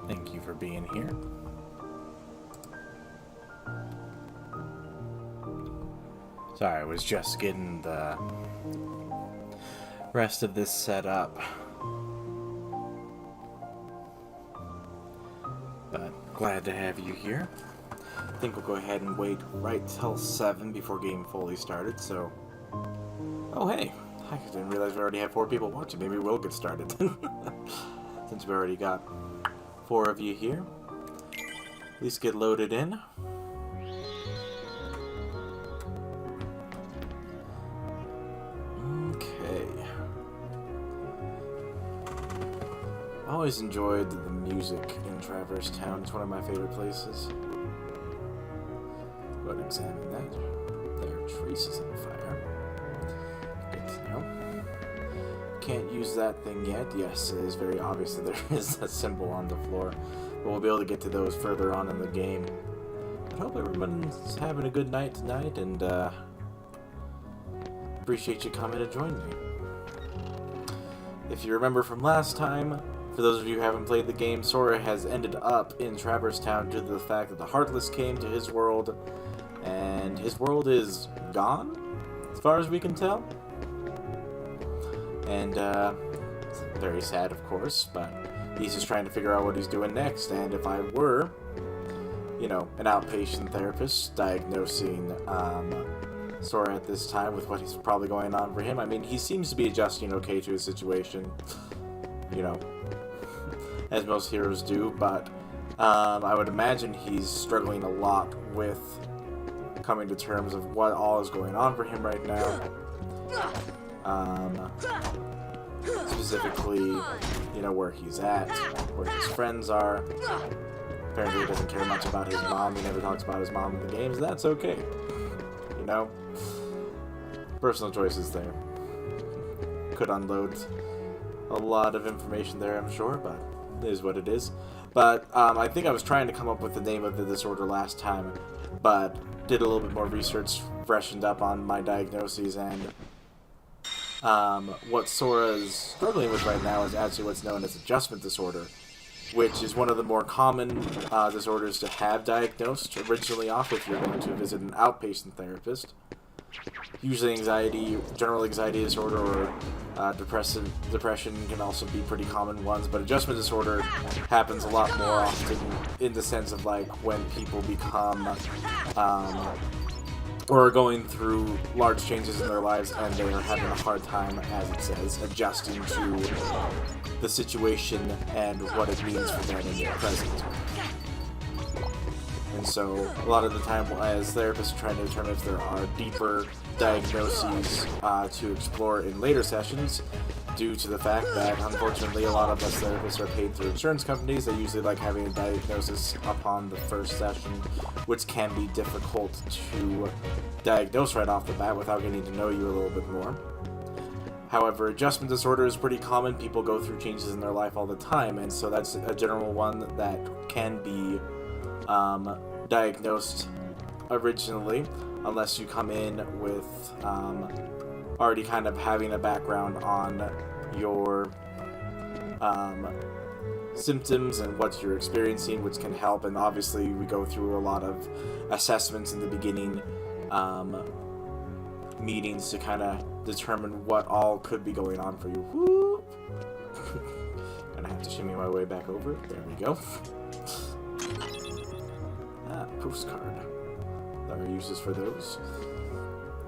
Thank you for being here. Sorry, I was just getting the rest of this set up. But glad to have you here. I think we'll go ahead and wait right till 7 before getting fully started, so... Oh, hey! I didn't realize we already have 4 people watching. Maybe we'll get started. Since we already got 4 of you here. At least get loaded in. Okay. I always enjoyed the music in Traverse Town. It's one of my favorite places. Go ahead and examine that. There are traces of fire. Good to know. Can't use that thing yet. Yes, it is very obvious that there is a symbol on the floor. But we'll be able to get to those further on in the game. I hope everyone's having a good night tonight, and appreciate you coming to join me. If you remember from last time, for those of you who haven't played the game, Sora has ended up in Traverse Town due to the fact that the Heartless came to his world, and his world is gone, as far as we can tell. And, it's very sad, of course, but he's just trying to figure out what he's doing next, and if I were, you know, an outpatient therapist diagnosing, Sora at this time with what is probably going on for him, I mean, he seems to be adjusting okay to his situation, you know, as most heroes do, but, I would imagine he's struggling a lot with coming to terms of what all is going on for him right now. Specifically, you know, where he's at, where his friends are. Apparently he doesn't care much about his mom. He never talks about his mom in the games. That's okay. You know? Personal choices there. Could unload a lot of information there, I'm sure, but it is what it is. But I think I was trying to come up with the name of the disorder last time, but did a little bit more research, freshened up on my diagnoses, and what Sora's struggling with right now is actually what's known as adjustment disorder, which is one of the more common disorders to have diagnosed originally off if you're going to visit an outpatient therapist. Usually anxiety, general anxiety disorder, or depression can also be pretty common ones, but adjustment disorder happens a lot more often in the sense of like when people become or are going through large changes in their lives and they are having a hard time, as it says, adjusting to the situation and what it means for them in their present. And so, a lot of the time, as therapists are trying to determine if there are deeper diagnoses to explore in later sessions, due to the fact that, unfortunately, a lot of us therapists are paid through insurance companies. They usually like having a diagnosis upon the first session, which can be difficult to diagnose right off the bat without getting to know you a little bit more. However, adjustment disorder is pretty common. People go through changes in their life all the time, and so that's a general one that can be diagnosed originally, unless you come in with already kind of having a background on your symptoms and what you're experiencing, which can help. And obviously we go through a lot of assessments in the beginning meetings to kind of determine what all could be going on for you. Whoop. Gonna have to shimmy my way back over. There we go. Postcard. There are uses for those.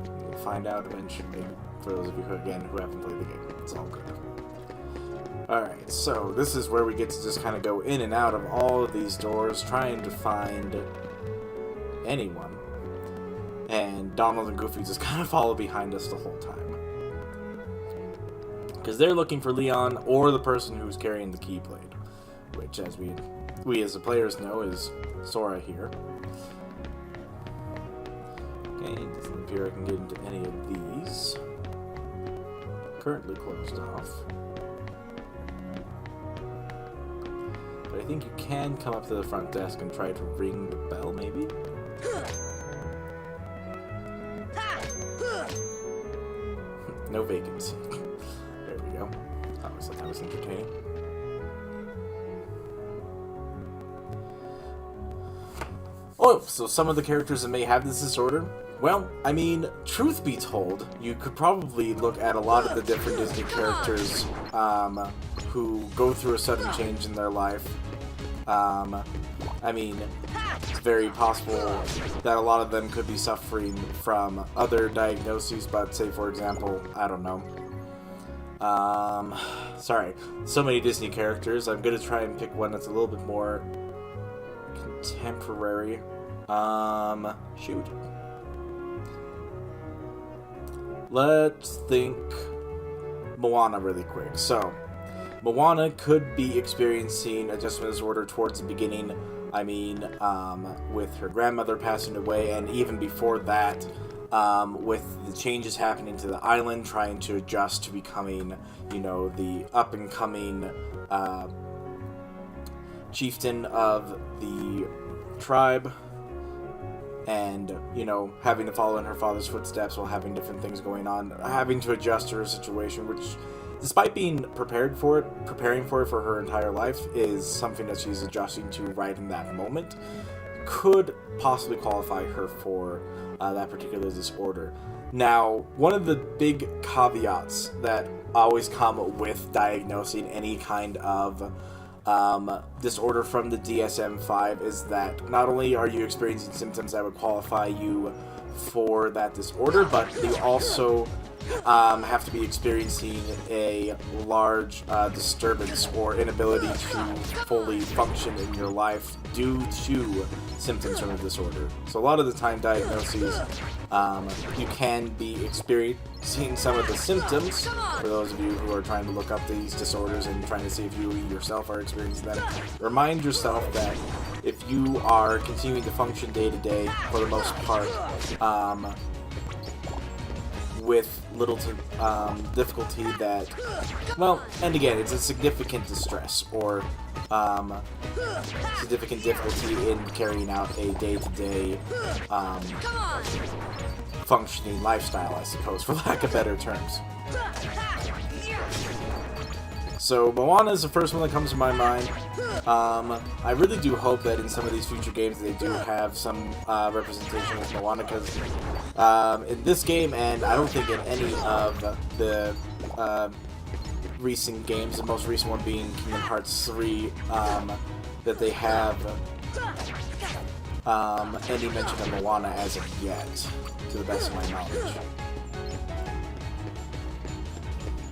We'll find out eventually, for those of you who haven't played the game. It's all good. Alright, so this is where we get to just kind of go in and out of all of these doors, trying to find anyone. And Donald and Goofy just kind of follow behind us the whole time. Because they're looking for Leon or the person who's carrying the Keyblade, which, as we as the players know, is Sora here. Okay, it doesn't appear I can get into any of these. Currently closed off. But I think you can come up to the front desk and try to ring the bell, maybe? No vacancy. There we go. That was entertaining. Oh, so some of the characters that may have this disorder? Well, I mean, truth be told, you could probably look at a lot of the different Disney characters who go through a sudden change in their life. I mean, it's very possible that a lot of them could be suffering from other diagnoses, but say, for example, I don't know. Sorry, so many Disney characters. I'm gonna try and pick one that's a little bit more contemporary. Shoot. Let's think Moana really quick. So, Moana could be experiencing adjustment disorder towards the beginning. I mean, with her grandmother passing away, and even before that, with the changes happening to the island, trying to adjust to becoming, you know, the up-and-coming chieftain of the tribe, and, you know, having to follow in her father's footsteps while having different things going on, having to adjust to her situation, which, despite being preparing for it for her entire life, is something that she's adjusting to right in that moment, could possibly qualify her for that particular disorder. Now, one of the big caveats that always come with diagnosing any kind of disorder from the DSM-5 is that not only are you experiencing symptoms that would qualify you for that disorder, but you also have to be experiencing a large disturbance or inability to fully function in your life due to symptoms from the disorder. So a lot of the time diagnoses, you can be experiencing some of the symptoms. For those of you who are trying to look up these disorders and trying to see if you yourself are experiencing them, remind yourself that if you are continuing to function day to day, for the most part, with little to difficulty that, well, and again, it's a significant distress or significant difficulty in carrying out a day-to-day functioning lifestyle, I suppose, for lack of better terms. So Moana is the first one that comes to my mind. I really do hope that in some of these future games they do have some representation of Moana, because in this game, and I don't think in any of the recent games, the most recent one being Kingdom Hearts 3, that they have any mention of Moana as of yet, to the best of my knowledge.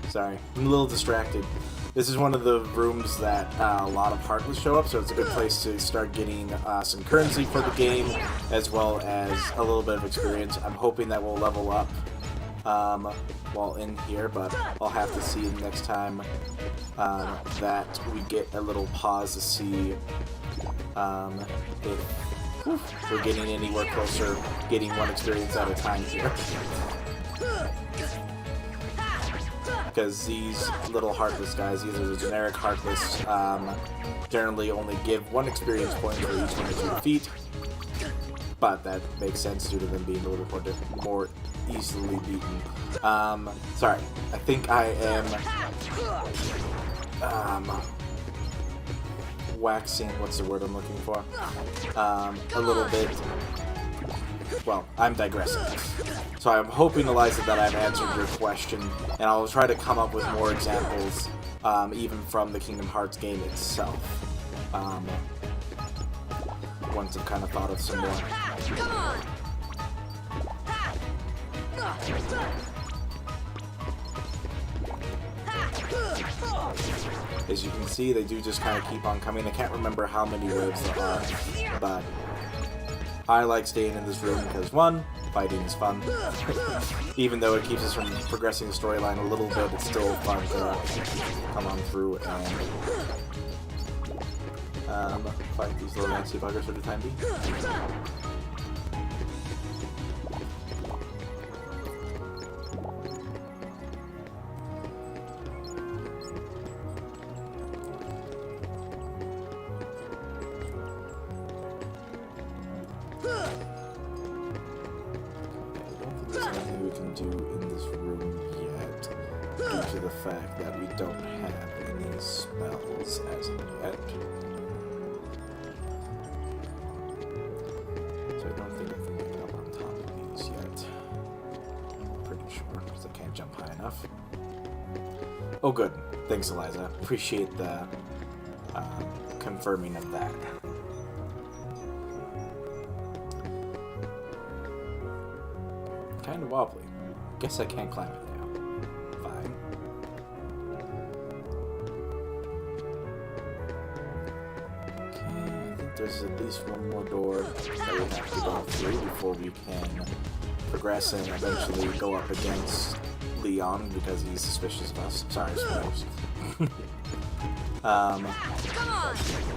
Sorry, I'm a little distracted. This is one of the rooms that a lot of Heartless show up, so it's a good place to start getting some currency for the game, as well as a little bit of experience. I'm hoping that we'll level up while in here, but I'll have to see next time that we get a little pause to see if we're getting anywhere closer, getting one experience at a time here. Because these little Heartless guys, these are the generic Heartless, generally only give one experience point for each one that you defeat. But that makes sense due to them being a little bit more easily beaten. Sorry, I think I am waxing, what's the word I'm looking for? A little bit, well, I'm digressing. So I'm hoping, Eliza, that I've answered your question, and I'll try to come up with more examples, even from the Kingdom Hearts game itself, once I've kind of thought of some more. As you can see, they do just kind of keep on coming. I can't remember how many waves there are, but I like staying in this room because, one, fighting is fun. Even though it keeps us from progressing the storyline a little bit, it's still fun to come on through and fight these little nasty buggers for the time being. The fact that we don't have any spells as of yet. don't think I can get up on top of these yet. Pretty sure, because I can't jump high enough. Oh, good. Thanks, Eliza. Appreciate the confirming of that. Kind of wobbly. Guess I can't climb it now. Fine. Okay, I think there's at least one more door that we have to go through before we can progress and eventually go up against Leon because he's suspicious of us. Sorry, spoilers.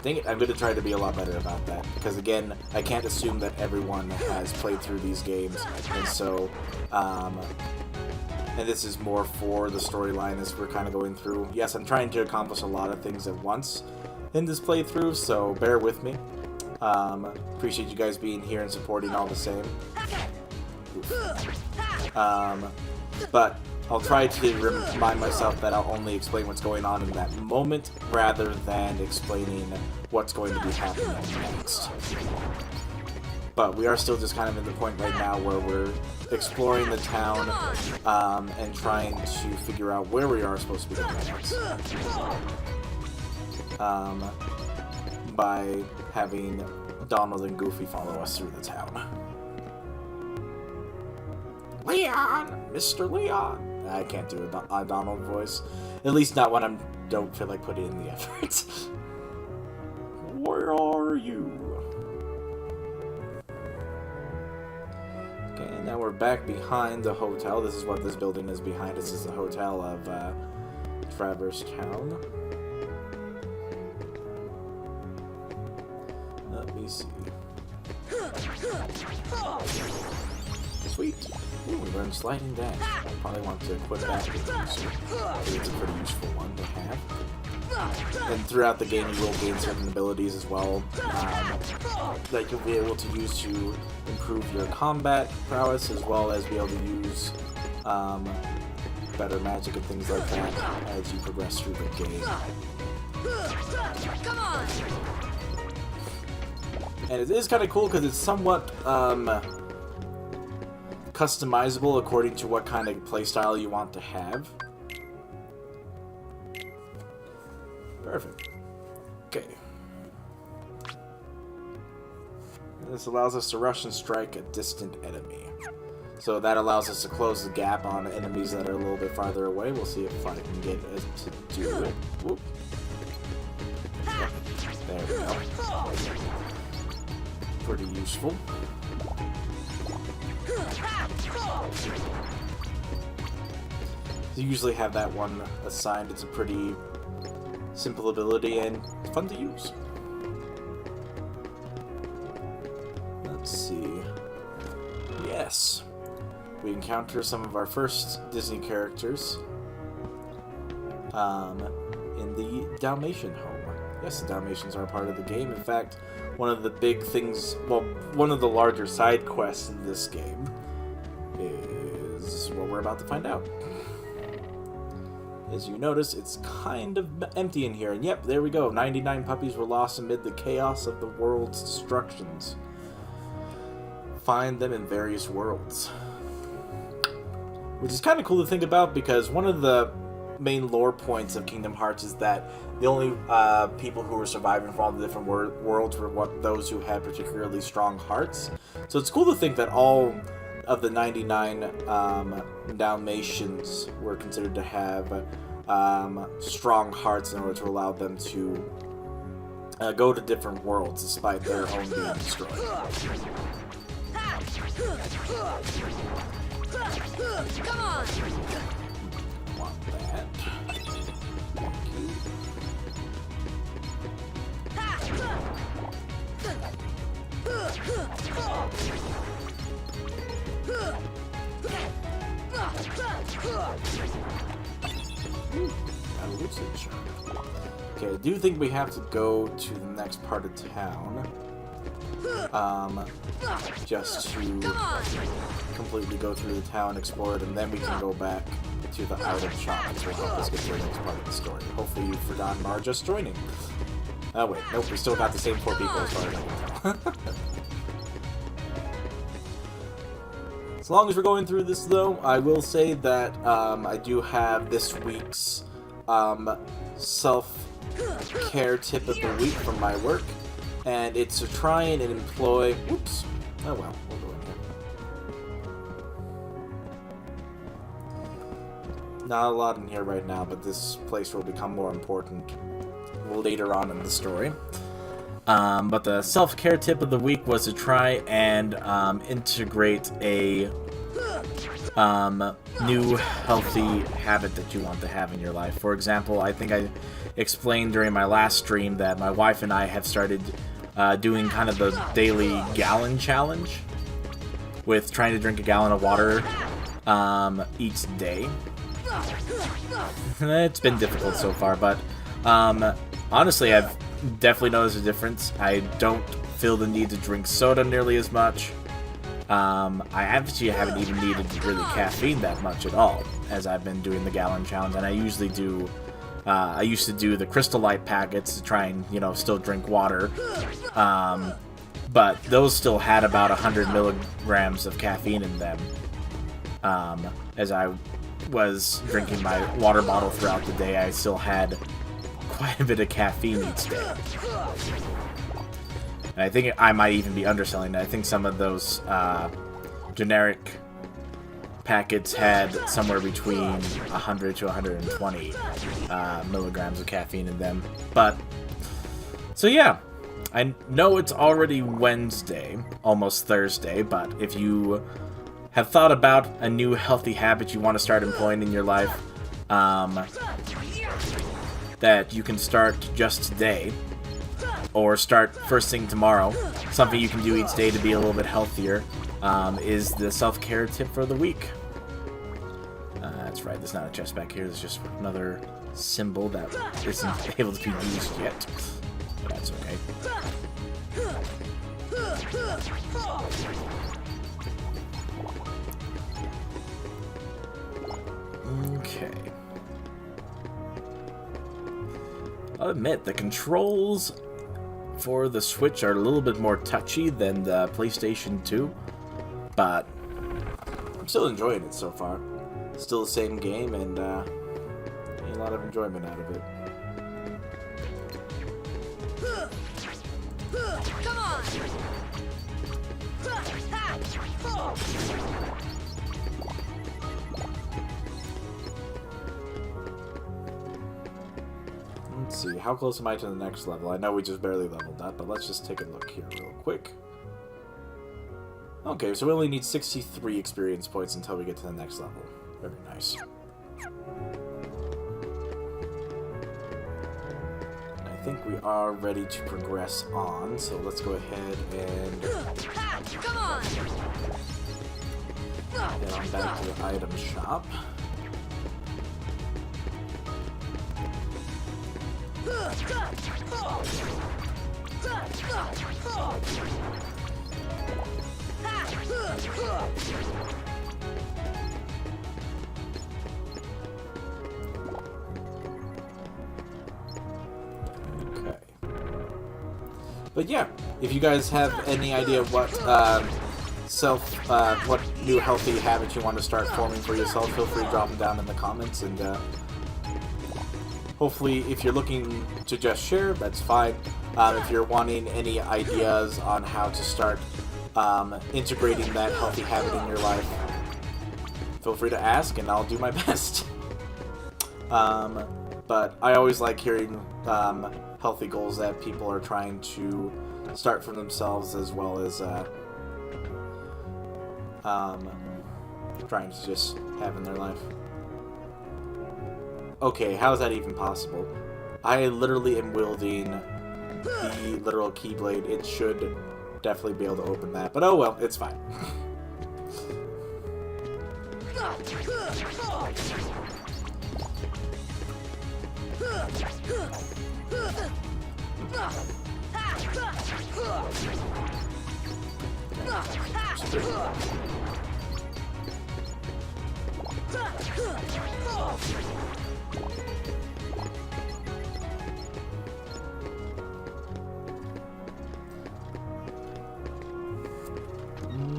Dang it, I'm going to try to be a lot better about that, because again, I can't assume that everyone has played through these games, and so, and this is more for the storyline as we're kind of going through. Yes, I'm trying to accomplish a lot of things at once in this playthrough, so bear with me. Appreciate you guys being here and supporting all the same. But I'll try to remind myself that I'll only explain what's going on in that moment, rather than explaining what's going to be happening next. But we are still just kind of in the point right now where we're exploring the town, and trying to figure out where we are supposed to be going next. By having Donald and Goofy follow us through the town. Leon! Mr. Leon! I can't do a Donald voice. At least not when I don't feel like putting in the effort. Where are you? Okay, now we're back behind the hotel. This is what this building is behind us. This is the hotel of Traverse Town. Let me see. Sweet. Ooh, we learned sliding dash. Probably want to equip that because I think it's a pretty useful one to have. And throughout the game, you will gain certain abilities as well that you'll be able to use to improve your combat prowess, as well as be able to use better magic and things like that as you progress through the game. Come on! And it is kind of cool because it's somewhat customizable according to what kind of playstyle you want to have. Perfect. Okay. This allows us to rush and strike a distant enemy. So that allows us to close the gap on enemies that are a little bit farther away. We'll see if I can get it to do it. Whoop. There we go. Pretty useful. You usually have that one assigned. It's a pretty simple ability and fun to use. Let's see. Yes. We encounter some of our first Disney characters in the Dalmatian home. Yes, the Dalmatians are a part of the game. In fact, one of the big things, well, one of the larger side quests in this game is what we're about to find out. As you notice, it's kind of empty in here. And yep, there we go. 99 puppies were lost amid the chaos of the world's destructions. Find them in various worlds. Which is kind of cool to think about, because one of the main lore points of Kingdom Hearts is that the only people who were surviving from all the different worlds were those who had particularly strong hearts. So it's cool to think that all of the 99 Dalmatians were considered to have strong hearts in order to allow them to go to different worlds despite their own being destroyed. Come on! Want that. Thank you. Okay, I do think we have to go to the next part of town. Just to completely go through the town, explore it, and then we can go back to the item shop, which will help us get to the next part of the story. Hopefully you've forgotten our just joining. Oh wait, nope, we still got the same 4 people as far as I can tell. As long as we're going through this, though, I will say that I do have this week's self-care tip of the week from my work, and it's to try and employ... Oops. Oh, well. We'll go in here. Not a lot in here right now, but this place will become more important later on in the story. But the self-care tip of the week was to try and integrate a new healthy habit that you want to have in your life. For example, I think I explained during my last stream that my wife and I have started doing kind of the daily gallon challenge with trying to drink a gallon of water each day. It's been difficult so far, but honestly, I've definitely noticed a difference. I don't feel the need to drink soda nearly as much. I actually haven't even needed really caffeine that much at all as I've been doing the gallon challenge, and I usually do. I used to do the Crystal Light packets to try and, you know, still drink water, but those still had about 100 milligrams of caffeine in them. As I was drinking my water bottle throughout the day, I still had quite a bit of caffeine each day. And I think I might even be underselling it. I think some of those generic packets had somewhere between 100 to 120 milligrams of caffeine in them. But, so yeah, I know it's already Wednesday, almost Thursday, but if you have thought about a new healthy habit you want to start employing in your life, that you can start just today, or start first thing tomorrow, something you can do each day to be a little bit healthier, is the self-care tip for the week. That's right, there's not a chest back here, there's just another symbol that isn't able to be used yet. But that's okay. Okay. I'll admit, the controls for the Switch are a little bit more touchy than the PlayStation 2, but I'm still enjoying it so far. Still the same game, and getting a lot of enjoyment out of it. Come on! Let's see, how close am I to the next level? I know we just barely leveled up, but let's just take a look here real quick. Okay, so we only need 63 experience points until we get to the next level. Very nice. I think we are ready to progress on, so let's go ahead and Come on! head on back to the item shop. Okay. But yeah, if you guys have any idea what what new healthy habits you want to start forming for yourself, feel free to drop them down in the comments, and hopefully, if you're looking to just share, that's fine. If you're wanting any ideas on how to start integrating that healthy habit in your life, feel free to ask, and I'll do my best. But I always like hearing healthy goals that people are trying to start for themselves, as well as trying to just have in their life. Okay, how is that even possible? I literally am wielding the literal Keyblade. It should definitely be able to open that, but oh well, it's fine.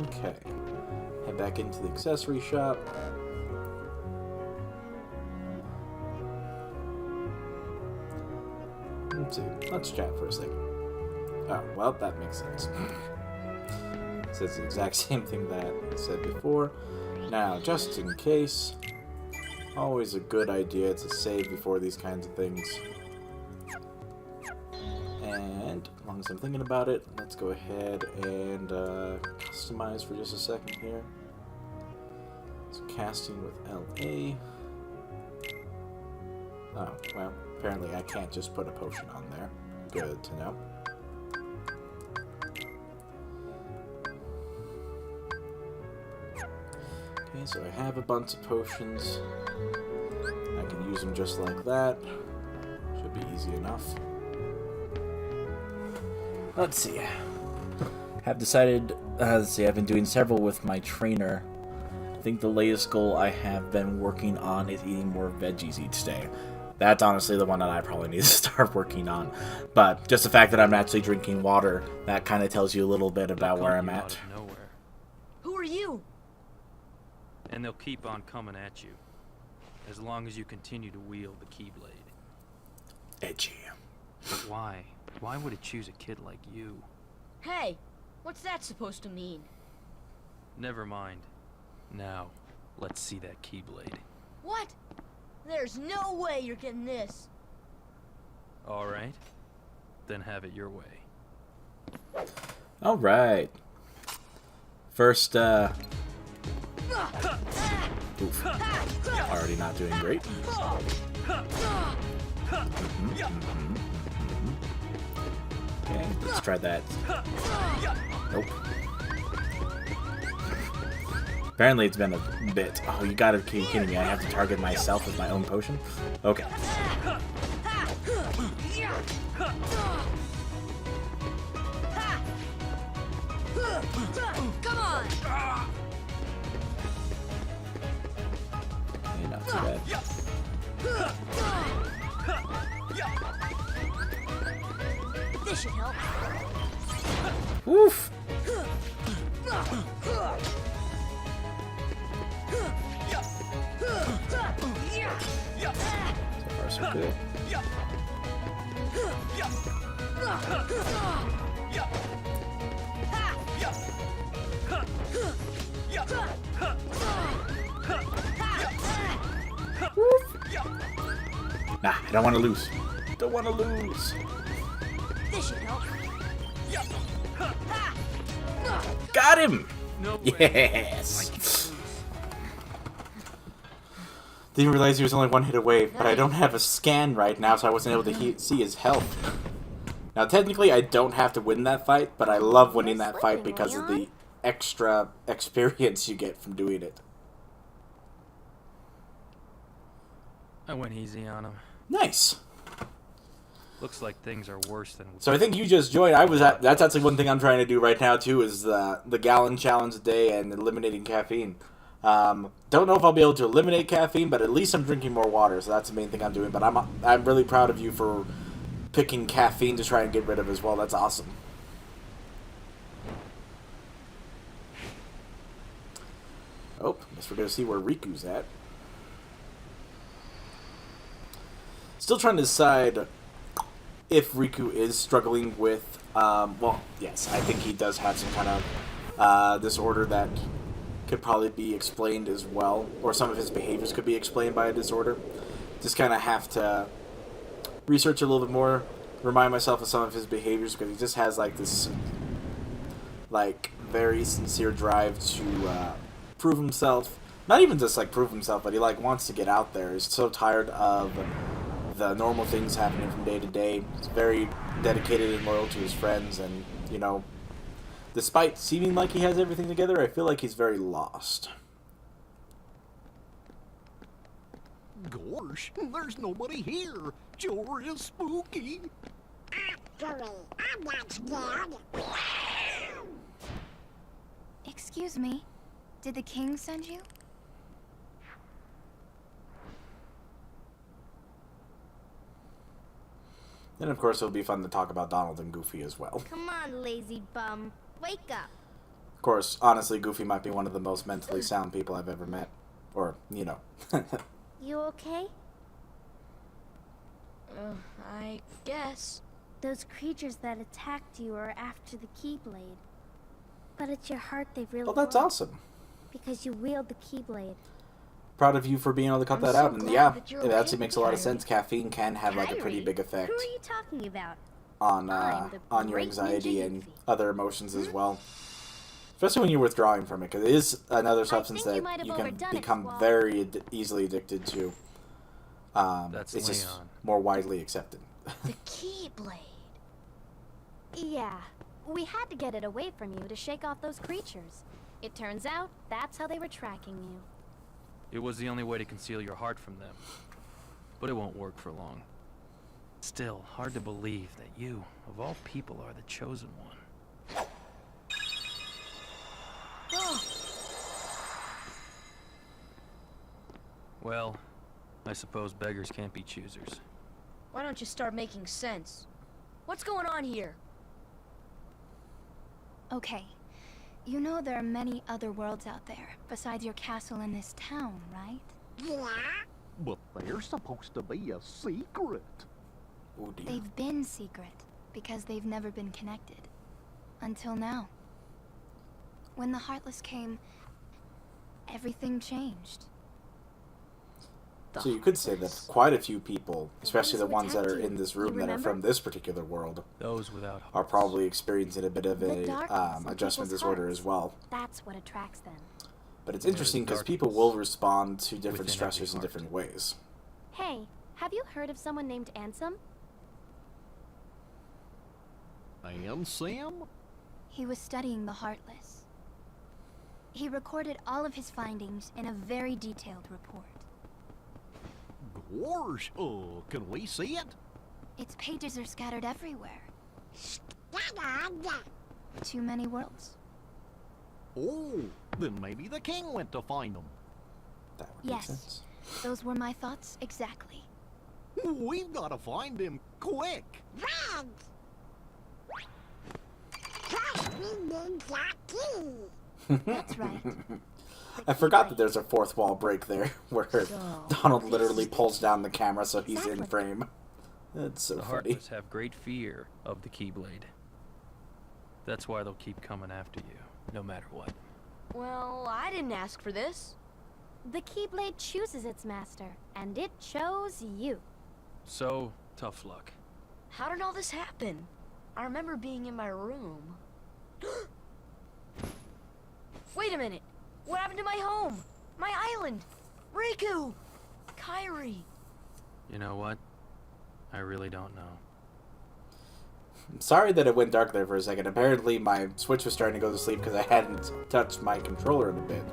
Okay. Head back into the accessory shop. Let's see. Let's chat for a second. Oh, well, that makes sense. It says the exact same thing that it said before. Now, just in case, always a good idea to save before these kinds of things. And as long as I'm thinking about it, let's go ahead and customize for just a second here. So casting with LA. Oh, well, apparently I can't just put a potion on there. Good to know. Okay, so I have a bunch of potions. I can use them just like that. Should be easy enough. Let's see. Have decided, let's see, I've been doing several with my trainer. I think the latest goal I have been working on is eating more veggies each day. That's honestly the one that I probably need to start working on. But just the fact that I'm actually drinking water, that kind of tells you a little bit about where I'm at. Who are you? And they'll keep on coming at you, as long as you continue to wield the Keyblade. Edgy. But why? Why would it choose a kid like you? Hey, what's that supposed to mean? Never mind. Now, let's see that Keyblade. What? There's no way you're getting this. Alright. Then have it your way. Alright. First, oof. Already not doing great. Okay, let's try that. Nope. Apparently it's been a bit. Oh, you gotta be kidding me. I have to target myself with my own potion? Okay. Come on! Okay, not too bad. This should help. Woof! So far, so good. Nah, I don't want to lose. Don't want to lose. This should help. Got him! No way. Yes! Didn't realize he was only one hit away, but I don't have a scan right now, so I wasn't able to see his health. Now, technically, I don't have to win that fight, but I love winning that fight because of the extra experience you get from doing it. I went easy on him. Nice. Looks like things are worse than... So I think you just joined. That's actually one thing I'm trying to do right now too, is the gallon challenge a day and eliminating caffeine. Don't know if I'll be able to eliminate caffeine, but at least I'm drinking more water, so that's the main thing I'm doing. But I'm really proud of you for picking caffeine to try and get rid of as well. That's awesome. Oh, guess we're gonna see where Riku's at. Still trying to decide if Riku is struggling with, well, yes, I think he does have some kind of disorder that could probably be explained as well, or some of his behaviors could be explained by a disorder. Just kind of have to research a little bit more, remind myself of some of his behaviors, because he just has like this, like, very sincere drive to prove himself. Not even just like prove himself, but he like wants to get out there. He's so tired of the normal things happening from day to day. He's very dedicated and loyal to his friends, and, you know, despite seeming like he has everything together, I feel like he's very lost. Gosh, there's nobody here. Sure is spooky. Actually, I'm not scared. Excuse me, did the king send you? And of course, it'll be fun to talk about Donald and Goofy as well. Come on, lazy bum. Wake up. Of course, honestly, Goofy might be one of the most mentally sound people I've ever met. Or, you know. You okay? I guess. Those creatures that attacked you are after the Keyblade. But at your heart they really Well, that's were, awesome. because you wield the Keyblade. Proud of you for being able to cut I'm that so out. And glad yeah, that you're it actually okay, makes a lot of Kyrie. sense. Caffeine can have like a pretty Kyrie? big effect Who are you talking about? on I'm the on your great anxiety ninja and Yuffie. other emotions as well. Especially when you're withdrawing from it, because it is another substance think you that might have you can overdone it, become Squall. very easily addicted to. That's it's just Leon. more widely accepted. The Keyblade. Yeah, we had to get it away from you to shake off those creatures. It turns out that's how they were tracking you. It was the only way to conceal your heart from them. But it won't work for long. Still, hard to believe that you, of all people, are the chosen one. Oh, Well, I suppose beggars can't be choosers. why don't you start making sense? What's going on here? Okay. You know there are many other worlds out there, besides your castle in this town, right? Yeah? But they're supposed to be a secret. Oh dear. They've been secret, because they've never been connected. Until now. When the Heartless came, everything changed. So you could say that quite a few people, especially the who ones that are attacked you, in this you room that are remember? from this particular world, Those without are hearts. probably experiencing a bit of The a darkness in adjustment people's disorder hearts. as well. That's what attracts them. But it's There's interesting because people darkness will respond to different within every stressors in heart. different ways. Hey, have you heard of someone named Ansem? And Sam? He was studying the Heartless. He recorded all of his findings in a very detailed report. Gosh, can we see it? Its pages are scattered everywhere. Dad, Too many worlds. Oh, then maybe the king went to find them. That would make Yes. sense. Those were my thoughts exactly. We've got to find him quick. Red! First we need that key. That's right. I forgot that there's a fourth wall break there, where So, Donald literally pulls down the camera so he's in Exactly. frame. That's so The funny. Heartless have great fear of the Keyblade. That's why they'll keep coming after you, no matter what. Well, I didn't ask for this. The Keyblade chooses its master, and it chose you. So, tough luck. How did all this happen? I remember being in my room. Wait a minute. What happened to my home? My island? Riku! Kyrie! You know what? I really don't know. I'm sorry that it went dark there for a second. Apparently my Switch was starting to go to sleep because I hadn't touched my controller in a bit.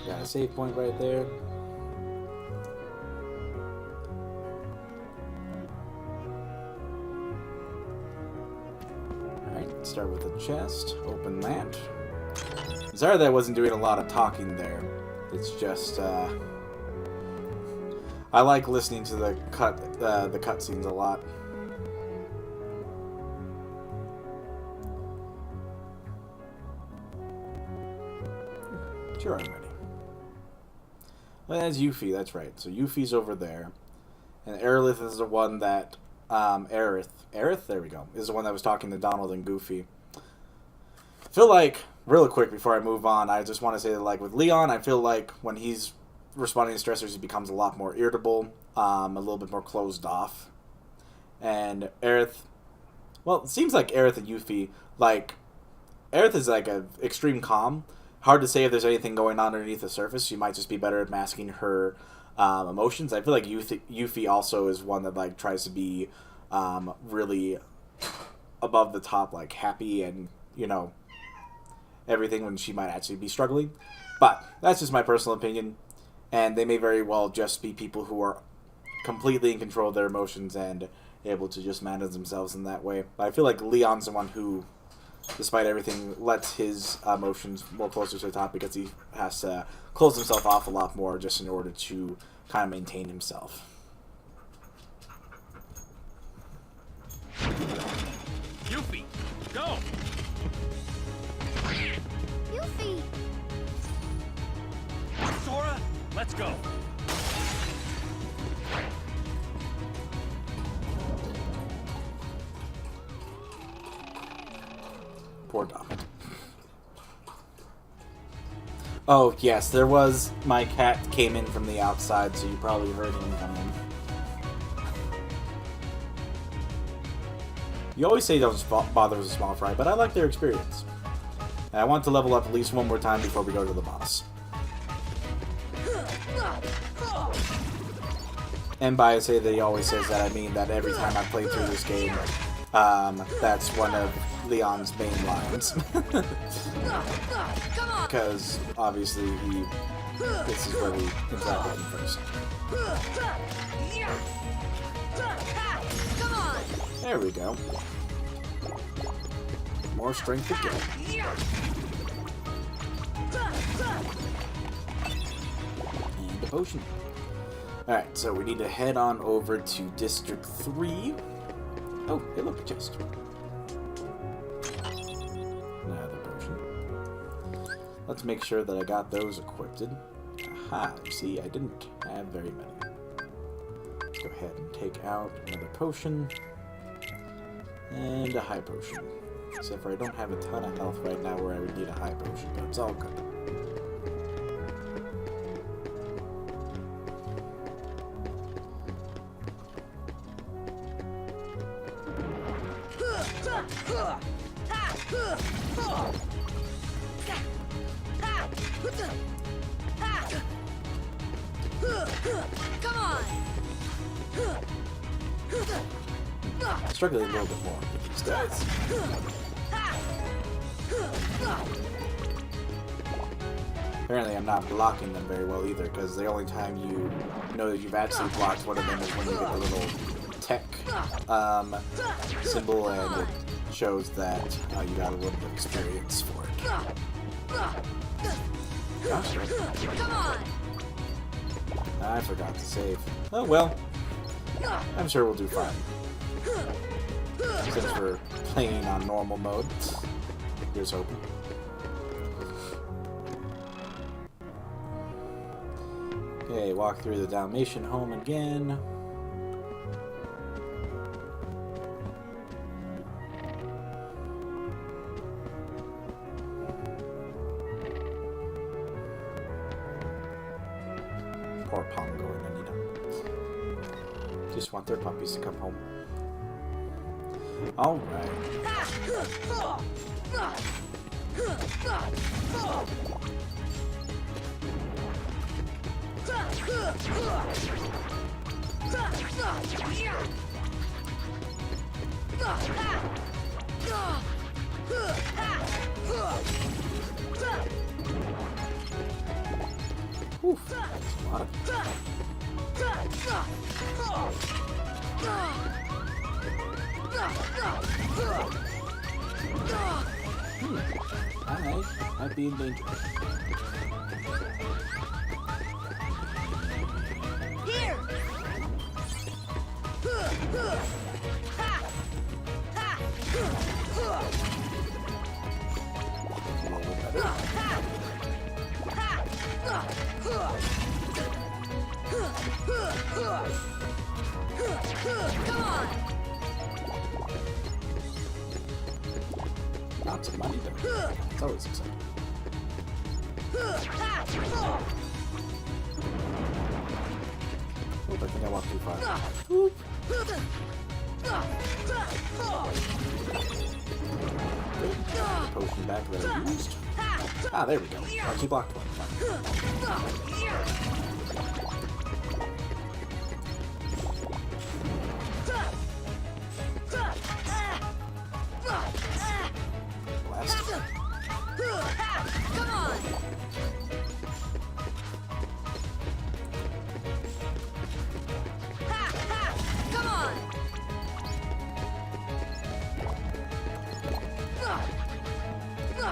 Got a save point right there. Alright, start with the chest. Open that. Sorry that I wasn't doing a lot of talking there. It's just, I like listening to the cutscenes a lot. Sure, I'm ready. Well, that's Yuffie, that's right. So Yuffie's over there. And Aerith is the one that, Aerith, there we go, is the one that was talking to Donald and Goofy. I feel like, real quick before I move on, I just want to say that, like, with Leon, I feel like when he's responding to stressors, he becomes a lot more irritable, a little bit more closed off. And Aerith, well, it seems like Aerith and Yuffie, like, Aerith is like a extreme calm. Hard to say if there's anything going on underneath the surface. She might just be better at masking her emotions. I feel like Yuffie also is one that like tries to be really above the top, like happy and, you know, everything when she might actually be struggling. But that's just my personal opinion, and they may very well just be people who are completely in control of their emotions and able to just manage themselves in that way. But I feel like Leon's the one who, despite everything, lets his emotions more closer to the top because he has to close himself off a lot more just in order to kind of maintain himself. Yuffie! Let's go. Poor Dominic. Oh, yes, there was... My cat came in from the outside, so you probably heard him come in. You always say don't bother with a small fry, but I like their experience. And I want to level up at least one more time before we go to the boss. And by I say that he always says that, I mean that every time I play through this game, that's one of Leon's main lines. Because, obviously, this is where we interact with him first. There we go. More strength again. And a potion. Alright, so we need to head on over to District 3. Oh, hey look, a chest. Another potion. Let's make sure that I got those equipped. Aha, you see, I didn't have very many. Go ahead and take out another potion. And a high potion. Except for I don't have a ton of health right now where I would need a high potion, but it's all good. Come on! Struggling a little bit more with these guys. Apparently I'm not blocking them very well either, because the only time you know that you've actually blocked one of them is when you get the little tech symbol, and it shows that you got a little bit of experience for it. Gosh, Come on! I forgot to save. Oh well. I'm sure we'll do fine. Since we're playing on normal mode. Here's hoping. Okay, walk through the Dalmatian home again. Poor Pongo and Anita. Just want their puppies to come home. Alright. Oof, that's a lot of... Alright, might be in danger. Here! Come on! Lots of money though. It's always exciting. Oop, I think I walked too far. Oop. Potion back that I used. Ah, there we go. She blocked one. Blast. Come on!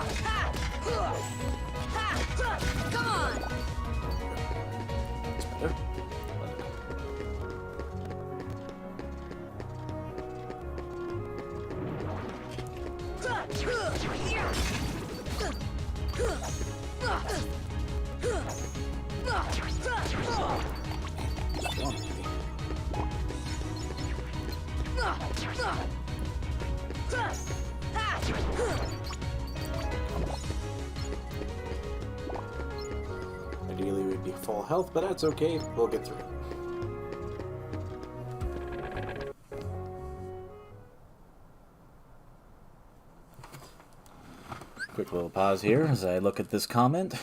Come on! Come on! It's better. Ideally, we'd be full health, but that's okay. We'll get through it. Quick little pause here as I look at this comment.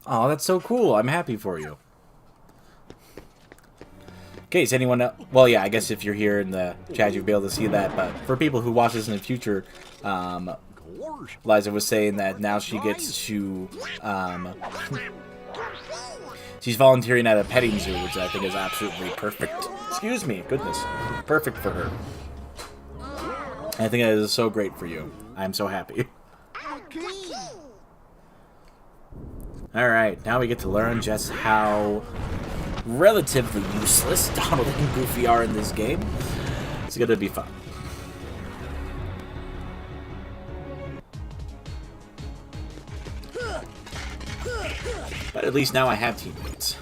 Oh, that's so cool. I'm happy for you. Okay, is anyone else? Well, yeah, I guess if you're here in the chat, you'll be able to see that. But for people who watch this in the future, Liza was saying that now she gets to... she's volunteering at a petting zoo, which I think is absolutely perfect. Excuse me, goodness. Perfect for her. I think that is so great for you. I'm so happy. Alright, now we get to learn just how relatively useless Donald and Goofy are in this game. It's gonna be fun. But at least now I have teammates.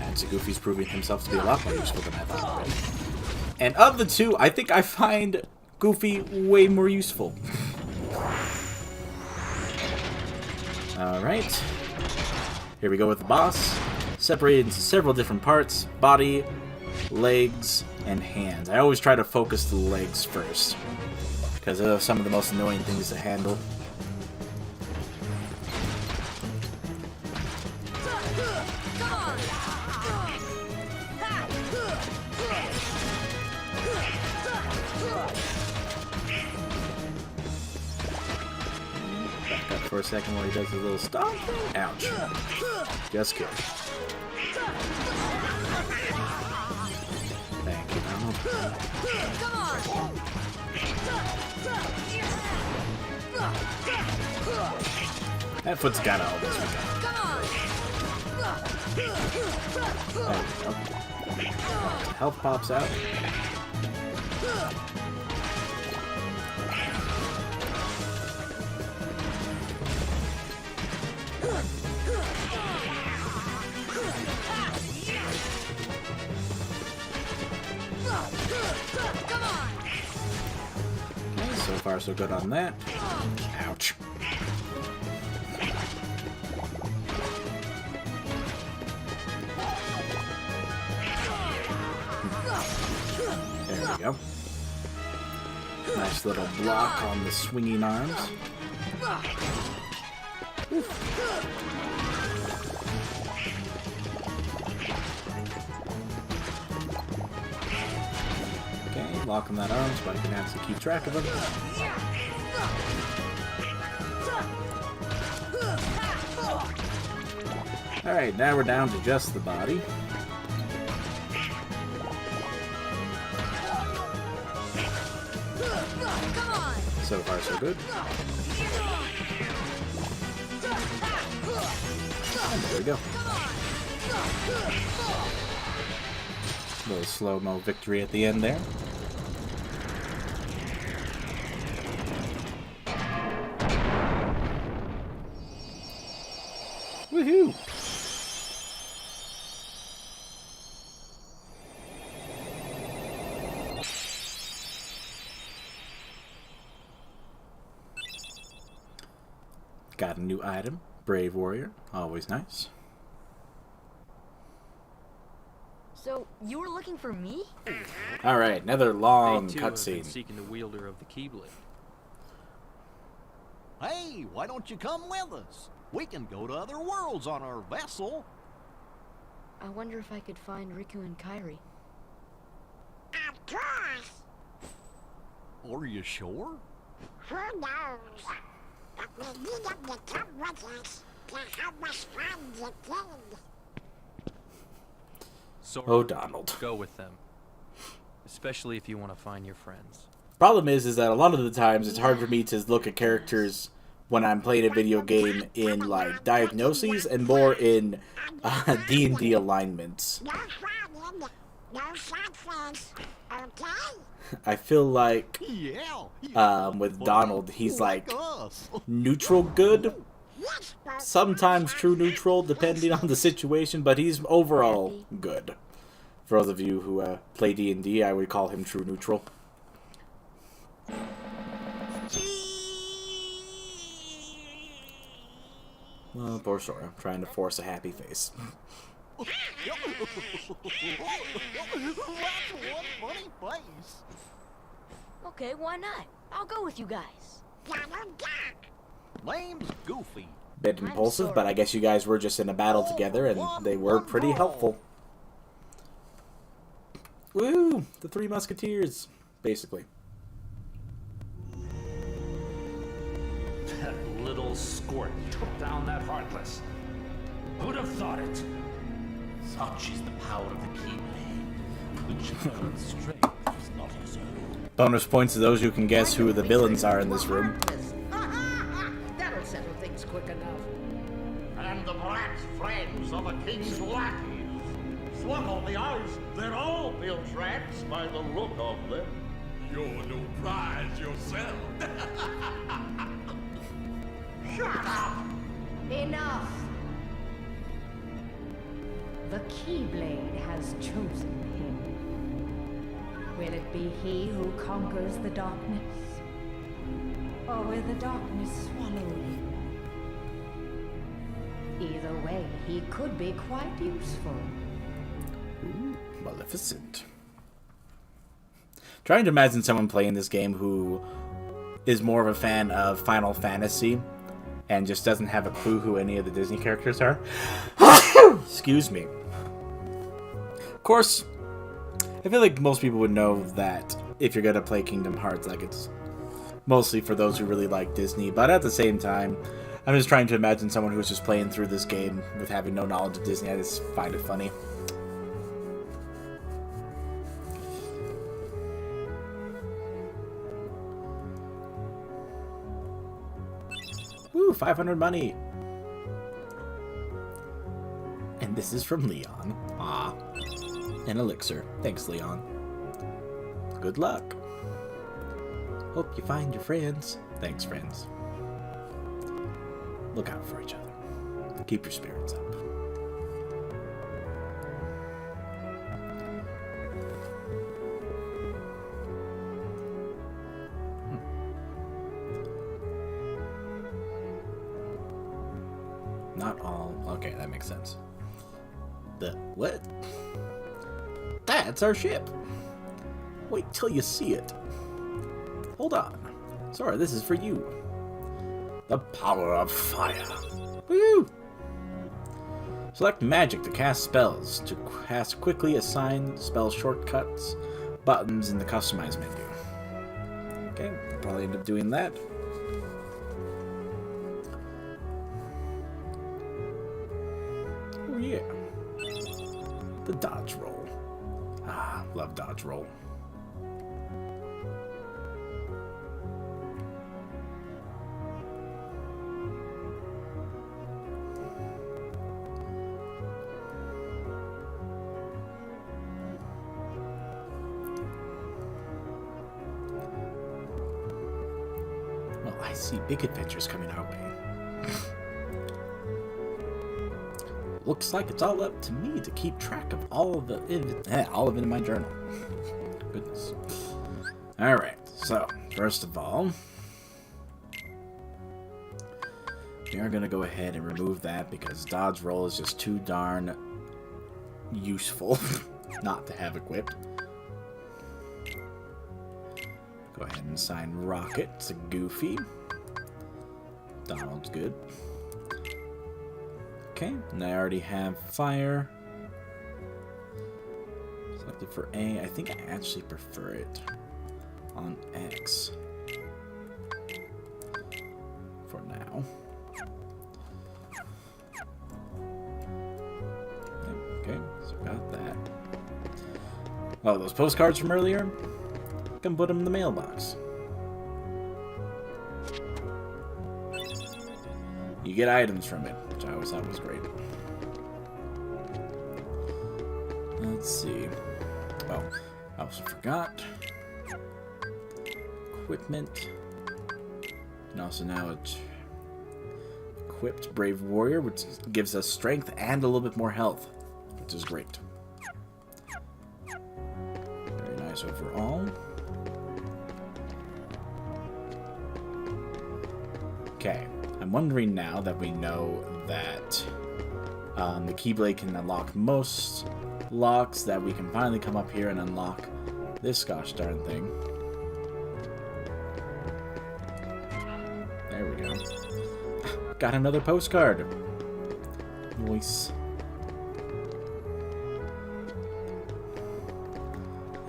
And so Goofy's proving himself to be a lot more useful than I thought already. And of the two, I think I find Goofy way more useful. Alright. Here we go with the boss. Separated into several different parts. Body, legs, and hands. I always try to focus the legs first, because they're some of the most annoying things to handle. Back up for a second while he does his little stomp. Ouch. Just kidding. Thank you, Donald. That foot's got all this we got. There we go. Health pops out. Okay, so far so good on that. Ouch. There we go. Nice little block on the swinging arms. Okay, locking that arm so I can actually keep track of him. Alright, now we're down to just the body. So far, so good. And there we go. Little slow-mo victory at the end there. Woohoo! Got a new item. Brave Warrior. Always nice. So, you were looking for me? Alright, another long They too have been cutscene. seeking the wielder of the Keyblade. Hey, why don't you come with us? We can go to other worlds on our vessel. I wonder if I could find Riku and Kairi. Of course. Are you sure? Who knows? But we need them to come with us to help us find the kid. Sora, Oh, Donald. go with them. Especially if you want to find your friends. Problem is that a lot of the times it's hard for me to look at characters when I'm playing a video game in like diagnoses and more in D&D alignments. No frowning, no sad face, okay? I feel like Yeah. with Donald, he's like us. neutral good, sometimes true neutral, depending on the situation, but he's overall good. For those of you who play D&D, I would call him true neutral. Well, poor Sora, trying to force a happy face. That's one funny face. Okay, why not? I'll go with you guys. Name's Goofy. Bit impulsive, but I guess you guys were just in a battle together, and they were pretty helpful. Woo! The Three Musketeers, basically. That little squirt took down that Heartless. Who'd have thought it? Such is the power of the Keyblade, which Earth's strength is not his own. Bonus points to those who can guess who the villains are in this room. That'll settle things quick enough. And the brat's friends are the king's lackeys. Swallow the eyes, they're all built rats by the look of them. You're no prize yourself. Shut up! Enough! The Keyblade has chosen him. Will it be he who conquers the darkness? Or will the darkness swallow him? Either way, he could be quite useful. Ooh, Maleficent. Trying to imagine someone playing this game who is more of a fan of Final Fantasy and just doesn't have a clue who any of the Disney characters are. Excuse me. Of course, I feel like most people would know that if you're going to play Kingdom Hearts, like it's mostly for those who really like Disney, but at the same time, I'm just trying to imagine someone who's just playing through this game with having no knowledge of Disney. I just find it funny. Woo, 500 money. And this is from Leon. Ah. An elixir. Thanks, Leon. Good luck. Hope you find your friends. Thanks, friends. Look out for each other. Keep your spirits up. Not all. Okay, that makes sense. The what? That's our ship. Wait till you see it. Hold on. Sorry, this is for you. The power of fire. Woo! Select magic to cast spells. To cast quickly, assign spell shortcuts buttons in the customize menu. Okay, I'll probably end up doing that. Oh yeah. The dodge roll. Ah, love dodge roll. Well, I see big adventures coming our way. Looks like it's all up to me to keep track of all of it in my journal. Goodness. Alright, so, first of all, we are going to go ahead and remove that because dodge roll is just too darn useful not to have equipped. Go ahead and assign Rocket to Goofy. Donald's good. Okay, and I already have Fire. Selected for A. I think I actually prefer it on X for now. Okay, so got that. Oh, those postcards from earlier? Can put them in the mailbox. You get items from it, which I always thought was great. Let's see. Oh, I also forgot. Equipment. And also now it's equipped Brave Warrior, which gives us strength and a little bit more health, which is great. Very nice overall. Okay, I'm wondering now that we know that the Keyblade can unlock most locks, that we can finally come up here and unlock this gosh darn thing. There we go. Got another postcard. Nice.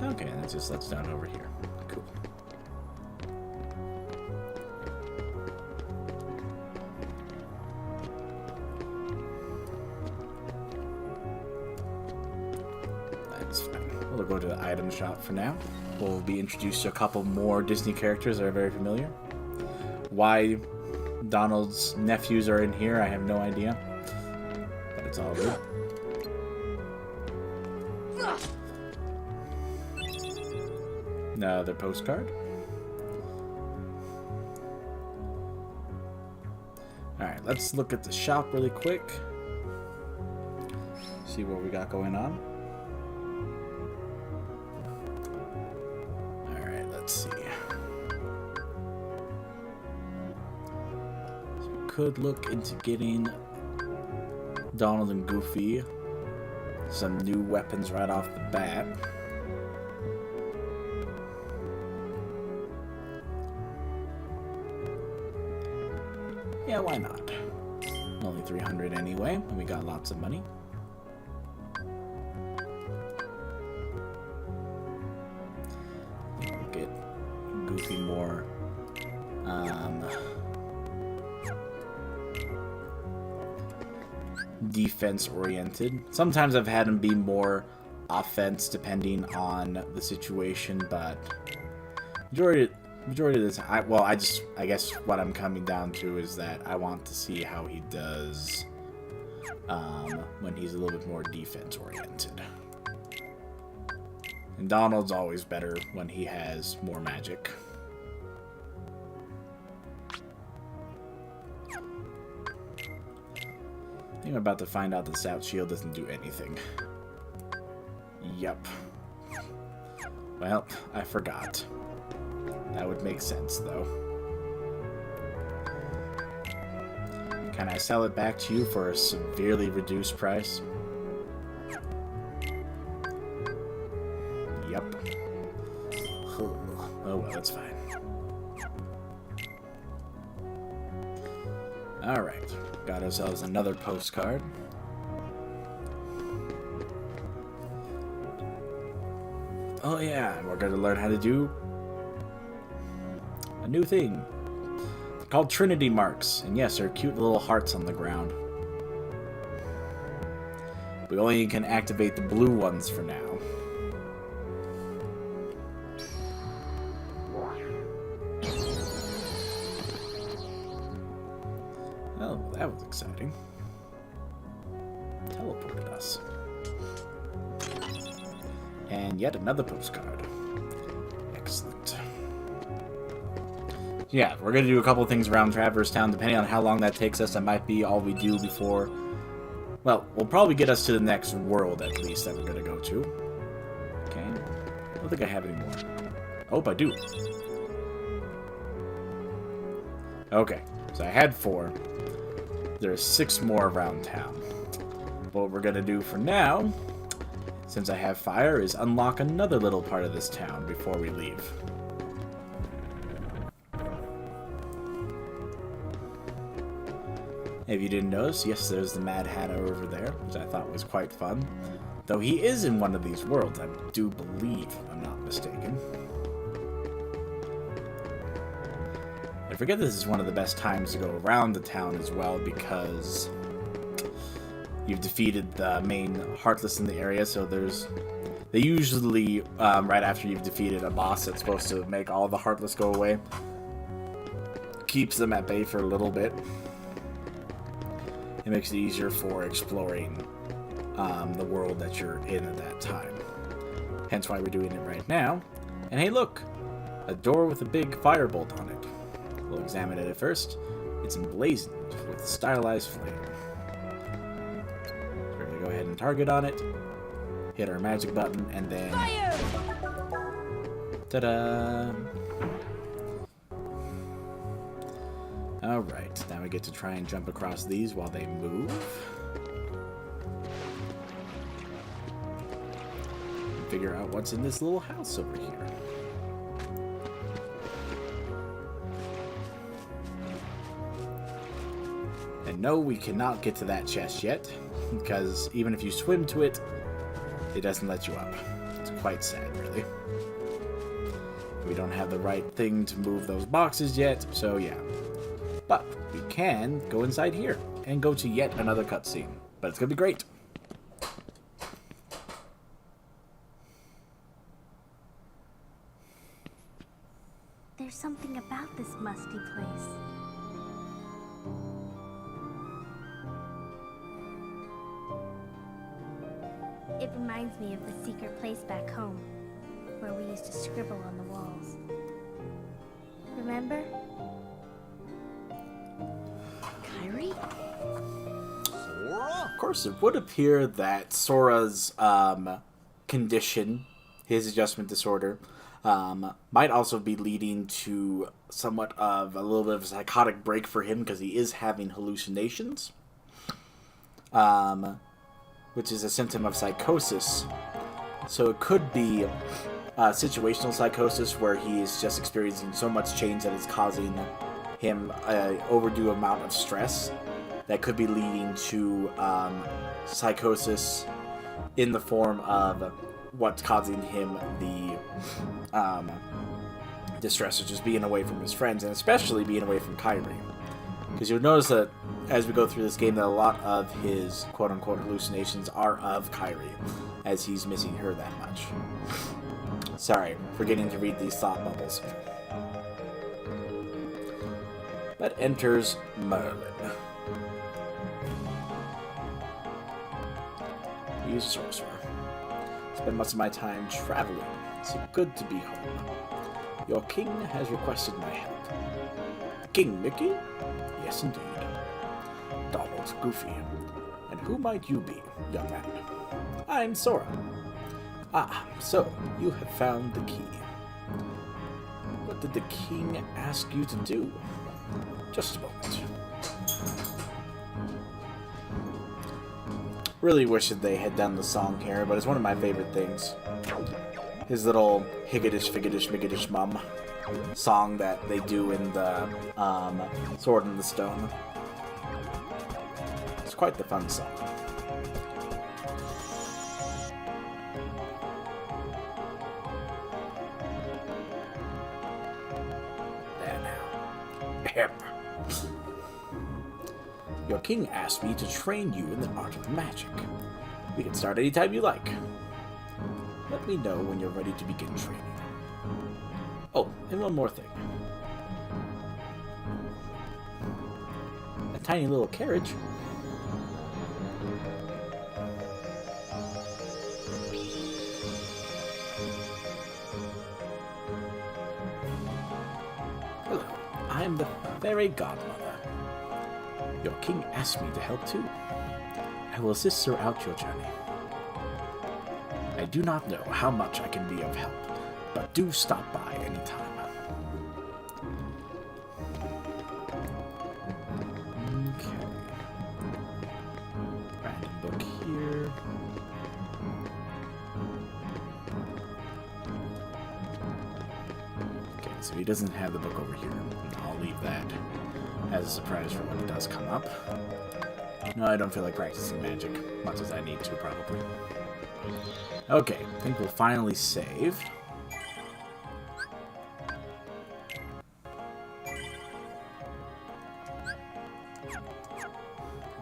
Okay, that just lets down over here. Cool. That's fine. We'll go to the item shop for now. We'll be introduced to a couple more Disney characters that are very familiar. Why Donald's nephews are in here, I have no idea. But it's all good. Another postcard. Alright, let's look at the shop really quick. See what we got going on. Alright, let's see. So we could look into getting Donald and Goofy some new weapons right off the bat. Yeah, why not? Only 300 anyway, and we got lots of money. We'll get Goofy more defense oriented. Sometimes I've had him be more offense depending on the situation, but majority of this, I guess what I'm coming down to is that I want to see how he does when he's a little bit more defense oriented. And Donald's always better when he has more magic. I think I'm about to find out the Stout Shield doesn't do anything. Yep. Well, I forgot. That would make sense, though. Can I sell it back to you for a severely reduced price? Yep. Oh, well, that's fine. Alright. Got ourselves another postcard. Oh yeah, and we're going to learn how to do a new thing called Trinity Marks. And yes, they're cute little hearts on the ground. We only can activate the blue ones for now. Oh, that was exciting. Teleported us. And yet another postcard. Excellent. Yeah, we're going to do a couple things around Traverse Town. Depending on how long that takes us, that might be all we do before... Well, we'll probably get us to the next world, at least, that we're going to go to. Okay. I don't think I have any more. Oh, I do. Okay. So I had 4. There's 6 more around town. What we're going to do for now, since I have fire, is unlock another little part of this town before we leave. If you didn't notice, yes, there's the Mad Hatter over there, which I thought was quite fun. Though he is in one of these worlds, I do believe, if I'm not mistaken. I forget this is one of the best times to go around the town as well, because you've defeated the main Heartless in the area, so they usually, right after you've defeated a boss that's supposed to make all the Heartless go away, keeps them at bay for a little bit. It makes it easier for exploring the world that you're in at that time. Hence why we're doing it right now. And hey look! A door with a big firebolt on it. We'll examine it at first. It's emblazoned with stylized flame. We're going to go ahead and target on it, hit our magic button, and then... Fire! Ta-da! Alright, now we get to try and jump across these while they move. Figure out what's in this little house over here. And no, we cannot get to that chest yet, because even if you swim to it, it doesn't let you up. It's quite sad, really. We don't have the right thing to move those boxes yet, so yeah. But we can go inside here and go to yet another cutscene. But it's gonna be great. There's something about this musty place. It reminds me of the secret place back home, where we used to scribble on the walls. Remember? Kyrie? Sora? Of course, it would appear that Sora's condition, his adjustment disorder, might also be leading to somewhat of a little bit of a psychotic break for him, because he is having hallucinations, which is a symptom of psychosis. So it could be situational psychosis, where he is just experiencing so much change that is causing him an overdue amount of stress that could be leading to psychosis in the form of what's causing him the distress, which is being away from his friends, and especially being away from Kyrie. Because you'll notice that as we go through this game that a lot of his quote-unquote hallucinations are of Kyrie, as he's missing her that much. Sorry, forgetting to read these thought bubbles. But enters Merlin. He's a sorcerer. Spend much of my time traveling. It's good to be home. Your king has requested my help. King Mickey? Yes, indeed. Donald, Goofy. And who might you be, young man? I'm Sora. Ah, so you have found the key. What did the king ask you to do? Just a moment. Really wish that they had done the song here, but it's one of my favorite things. His little higgitish, figitish, miggitish mum song that they do in the Sword in the Stone. It's quite the fun song. There now. Ahem. Your king asked me to train you in the art of magic. We can start anytime you like. Let me know when you're ready to begin training. Oh, and one more thing. A tiny little carriage. Hello, I'm the fairy godmother. Your king asked me to help too. I will assist throughout your journey. I do not know how much I can be of help, but do stop by anytime. Okay. Random book here. Okay, so he doesn't have the book over here. I'll leave that as a surprise for when it does come up. No, I don't feel like practicing magic, much as I need to, probably. Okay, I think we're finally saved.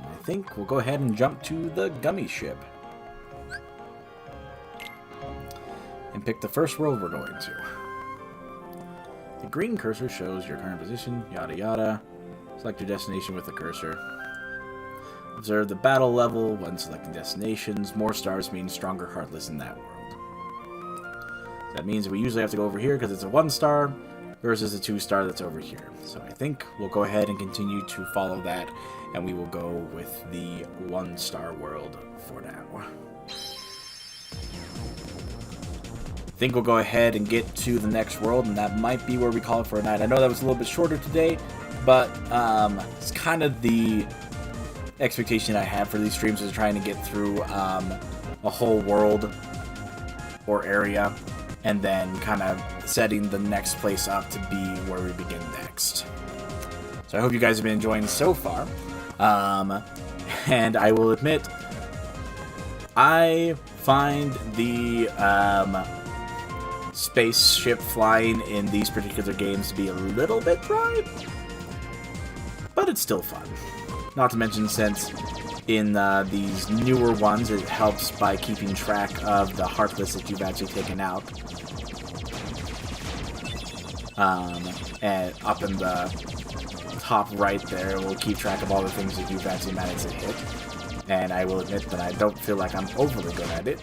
I think we'll go ahead and jump to the gummy ship. And pick the first world we're going to. The green cursor shows your current position, yada yada. Select your destination with the cursor. Observe the battle level when selecting destinations. More stars means stronger Heartless in that world. That means we usually have to go over here because it's a 1 star. versus the 2-star that's over here. So I think we'll go ahead and continue to follow that, and we will go with the 1-star world for now. I think we'll go ahead and get to the next world, and that might be where we call it for a night. I know that was a little bit shorter today, but it's kind of the expectation I have for these streams is trying to get through a whole world or area, and then kind of setting the next place up to be where we begin next. So I hope you guys have been enjoying so far. And I will admit, I find the spaceship flying in these particular games to be a little bit dry, but it's still fun. Not to mention, since in these newer ones, it helps by keeping track of the Heartless that you've actually taken out. And up in the top right there, we'll keep track of all the things that you've actually managed to hit. And I will admit that I don't feel like I'm overly good at it.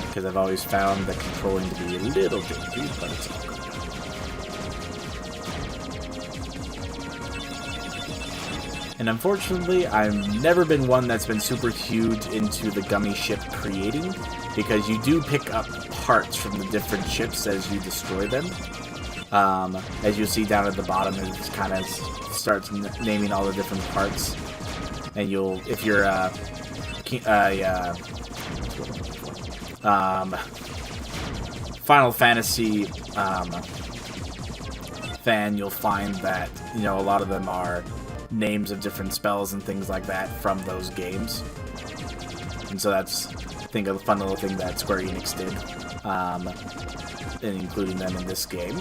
Because I've always found the controlling to be a little dinky, but it's all good. And unfortunately, I've never been one that's been super huge into the gummy ship creating, because you do pick up parts from the different ships as you destroy them. As you'll see down at the bottom, it just kind of starts naming all the different parts. And you'll, if you're Final Fantasy fan, you'll find that, you know, a lot of them are names of different spells and things like that from those games. And so that's, I think, a fun little thing that Square Enix did, and including them in this game.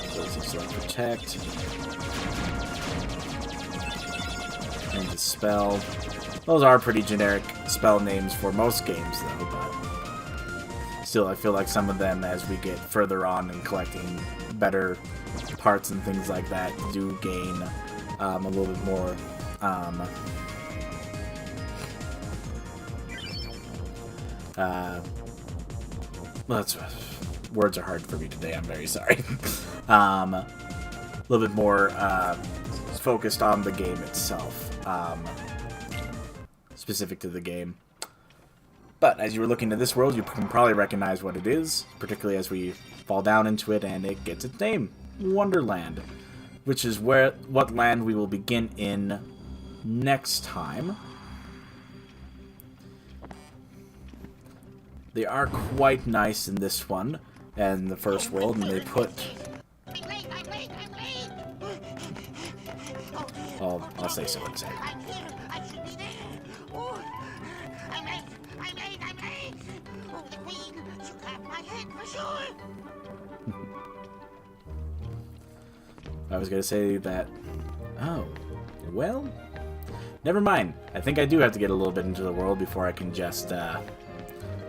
So let's just select Protect. And Dispel. Those are pretty generic spell names for most games, though, but still, I feel like some of them, as we get further on and collecting better parts and things like that, do gain a little bit more words are hard for me today, I'm very sorry. A little bit more focused on the game itself, specific to the game. But as you were looking at this world, you can probably recognize what it is, particularly as we fall down into it and it gets its name, Wonderland, which is what land we will begin in next time. They are quite nice in this one and the first world, and they put... I'll say so in a second. I was gonna say that... Oh, well, never mind. I think I do have to get a little bit into the world before I can just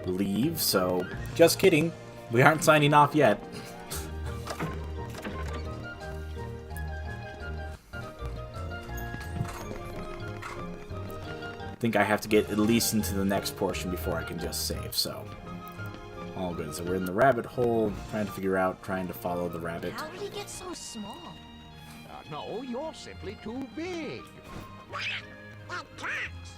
leave, so just kidding. We aren't signing off yet. I think I have to get at least into the next portion before I can just save, so all good. So we're in the rabbit hole, trying to follow the rabbit. How did he get so small? No, you're simply too big. That talks.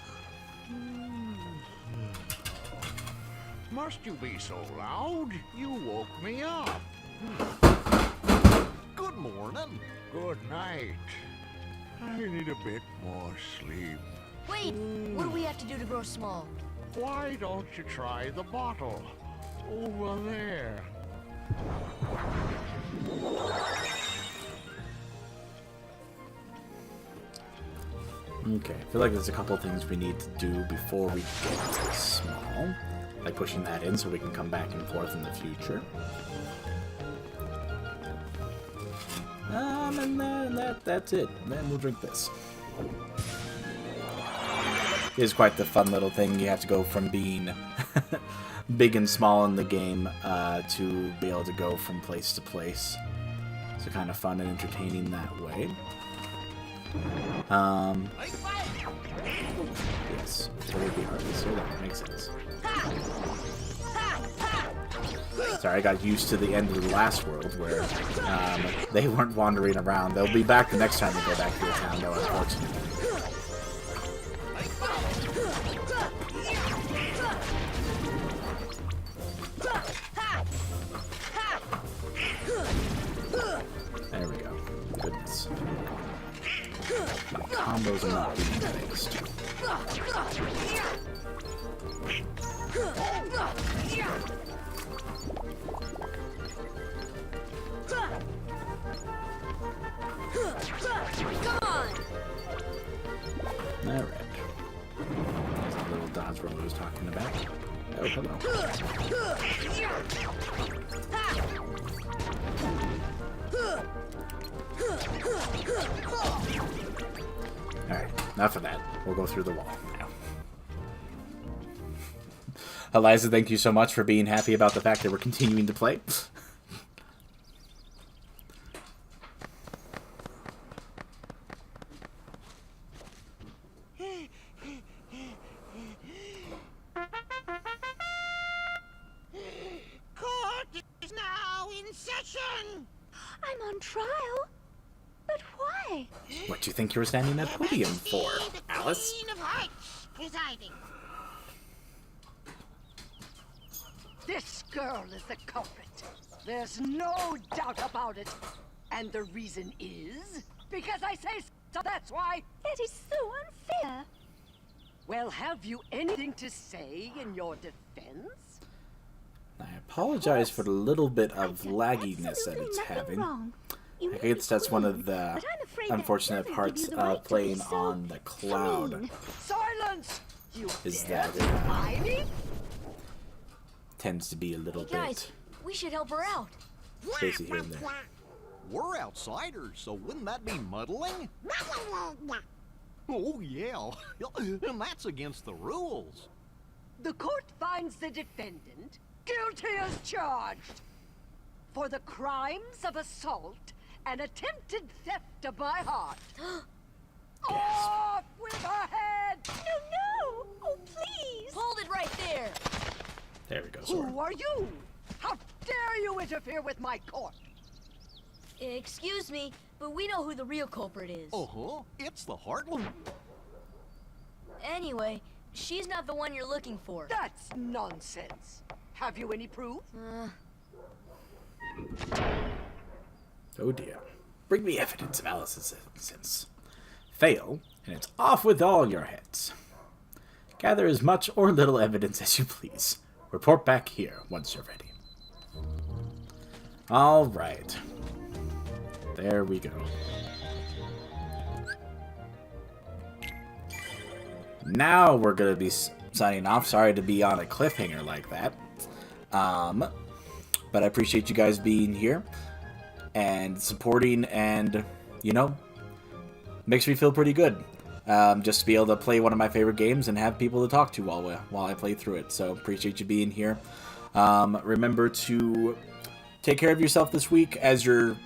Must you be so loud? You woke me up. Good morning. Good night. I need a bit more sleep. Wait, what do we have to do to grow small? Why don't you try the bottle? Over there. Okay, I feel like there's a couple things we need to do before we get small. Like pushing that in so we can come back and forth in the future. And then that's it. And then we'll drink this. It is quite the fun little thing. You have to go from being big and small in the game to be able to go from place to place. So kind of fun and entertaining that way. Yes, it would be Heartless. So that makes sense. Sorry, I got used to the end of the last world where they weren't wandering around. They'll be back the next time we go back to the town, though, unfortunately. There we go. Goodness. My combos are not being fixed. Come on! Alright. That's the little dodge roll I was talking about. Oh, hello. Alright, enough of that. We'll go through the wall now. Eliza, thank you so much for being happy about the fact that we're continuing to play. Court is now in session. I'm on trial. But why? What do you think you were standing at the podium for, Alice? Queen of Hearts presiding. This girl is the culprit. There's no doubt about it. And the reason is because I say so, that's why. It is so unfair. Well, have you anything to say in your defense? I apologize for the little bit of lagginess that it's having. I guess that's one of the unfortunate parts of playing on the cloud. Silence! You Is dare that defy me? tends to be a little Hey guys, bit we should help her out. spacey here and there. We're outsiders, so wouldn't that be muddling? Oh, yeah. And that's against the rules. The court finds the defendant guilty as charged for the crimes of assault and attempted theft of my heart. Off with her head! No! Oh, please! Hold it right there! There we go, sword. Who are you? How dare you interfere with my court? Excuse me, but we know who the real culprit is. Uh-huh. It's the Heartland. Anyway, she's not the one you're looking for. That's nonsense. Have you any proof? Oh dear. Bring me evidence of Alice's innocence. Fail, and it's off with all your heads. Gather as much or little evidence as you please. Report back here once you're ready. Alright. There we go. Now we're going to be signing off. Sorry to be on a cliffhanger like that. But I appreciate you guys being here and supporting, and, you know, makes me feel pretty good. Just to be able to play one of my favorite games and have people to talk to while I play through it. So appreciate you being here. Remember to take care of yourself this week as you're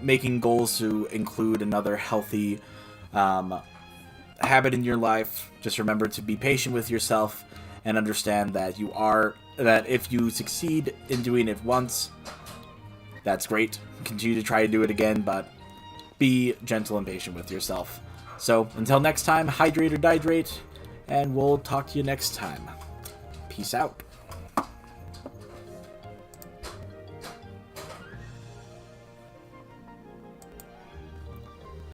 making goals to include another healthy habit in your life. Just remember to be patient with yourself and understand that that if you succeed in doing it once, that's great. Continue to try to do it again, but be gentle and patient with yourself. So until next time, hydrate or dihydrate, and we'll talk to you next time. Peace out.